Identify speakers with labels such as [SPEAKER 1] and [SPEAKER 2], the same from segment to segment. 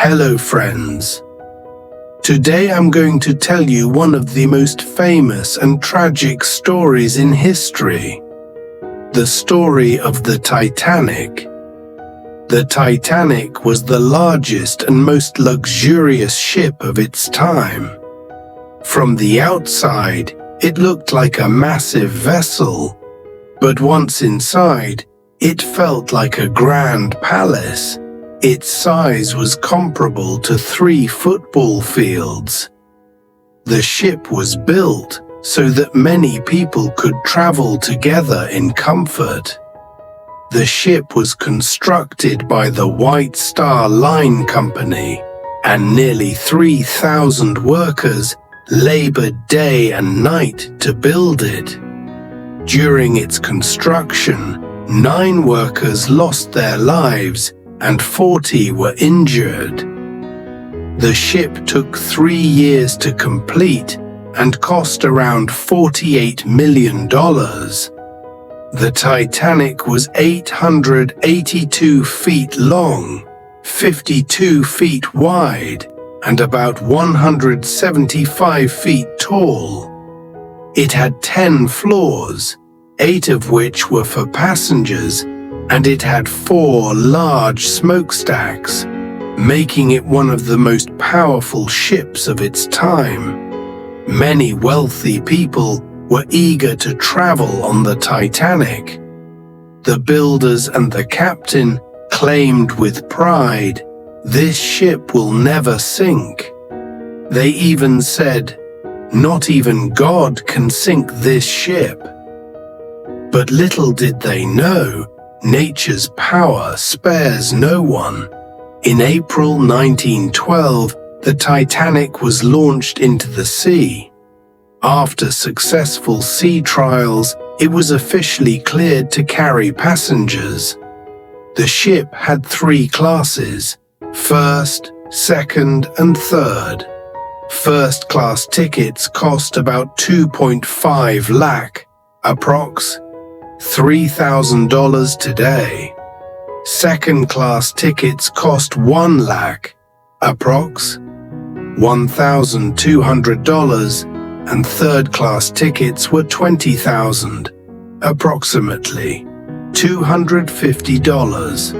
[SPEAKER 1] Hello friends. Today I'm going to tell you one of the most famous and tragic stories in history. The story of the Titanic. The Titanic was the largest and most luxurious ship of its time. From the outside, it looked like a massive vessel, but once inside, it felt like a grand palace. Its size was comparable to 3 football fields. The ship was built so that many people could travel together in comfort. The ship was constructed by the White Star Line Company, and nearly 3,000 workers labored day and night to build it. During its construction, 9 workers lost their lives and 40 were injured. The ship took 3 years to complete and cost around $48 million. The Titanic was 882 feet long, 52 feet wide, and about 175 feet tall. It had 10 floors, 8 of which were for passengers, and it had 4 large smokestacks, making it one of the most powerful ships of its time. Many wealthy people were eager to travel on the Titanic. The builders and the captain claimed with pride, "This ship will never sink." They even said, "Not even God can sink this ship." But little did they know, nature's power spares no one. In April 1912, the Titanic was launched into the sea. After successful sea trials, it was officially cleared to carry passengers. The ship had 3 classes: first, second, and third. First-class tickets cost about 2.5 lakh, approx. $3,000 today. Second-class tickets cost 1 lakh, approx. $1,200, and third-class tickets were 20,000, approximately $250.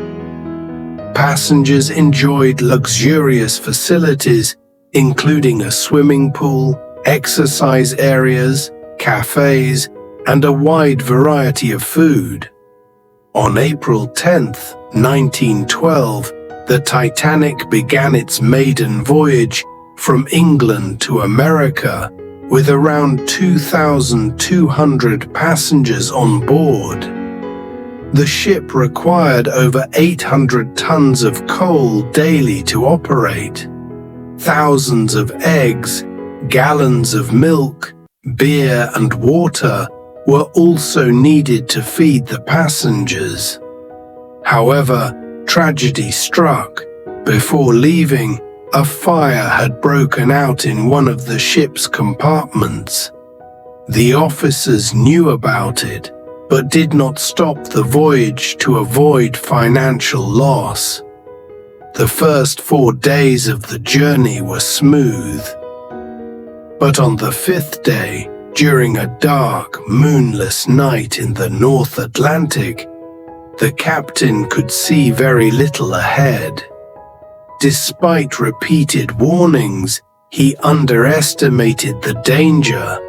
[SPEAKER 1] Passengers enjoyed luxurious facilities, including a swimming pool, exercise areas, cafes, and a wide variety of food. On April 10, 1912, the Titanic began its maiden voyage from England to America, with around 2,200 passengers on board. The ship required over 800 tons of coal daily to operate. Thousands of eggs, gallons of milk, beer, and water were also needed to feed the passengers. However, tragedy struck. Before leaving, a fire had broken out in one of the ship's compartments. The officers knew about it, but did not stop the voyage to avoid financial loss. The first 4 days of the journey were smooth. But on the 5th day, during a dark, moonless night in the North Atlantic, the captain could see very little ahead. Despite repeated warnings, he underestimated the danger,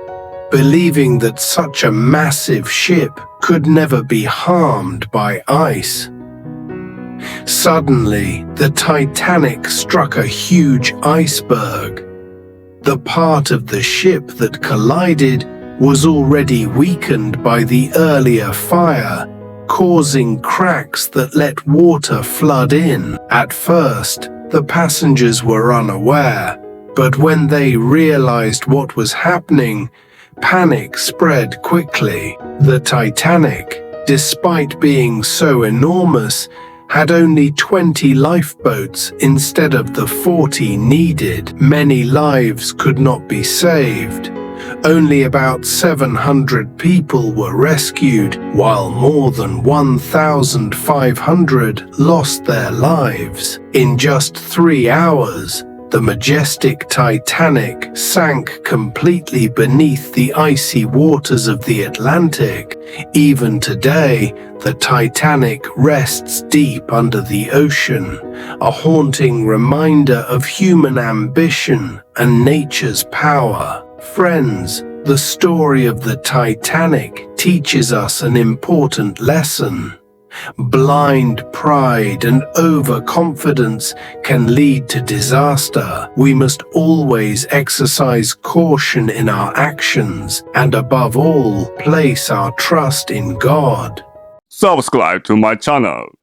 [SPEAKER 1] believing that such a massive ship could never be harmed by ice. Suddenly, the Titanic struck a huge iceberg. The part of the ship that collided was already weakened by the earlier fire, causing cracks that let water flood in. At first, the passengers were unaware, but when they realized what was happening, panic spread quickly. The Titanic, despite being so enormous, had only 20 lifeboats instead of the 40 needed. Many lives could not be saved. Only about 700 people were rescued, while more than 1,500 lost their lives. In just 3 hours, the majestic Titanic sank completely beneath the icy waters of the Atlantic. Even today, the Titanic rests deep under the ocean, a haunting reminder of human ambition and nature's power. Friends, the story of the Titanic teaches us an important lesson. Blind pride and overconfidence can lead to disaster. We must always exercise caution in our actions and, above all, place our trust in God.
[SPEAKER 2] Subscribe to my channel.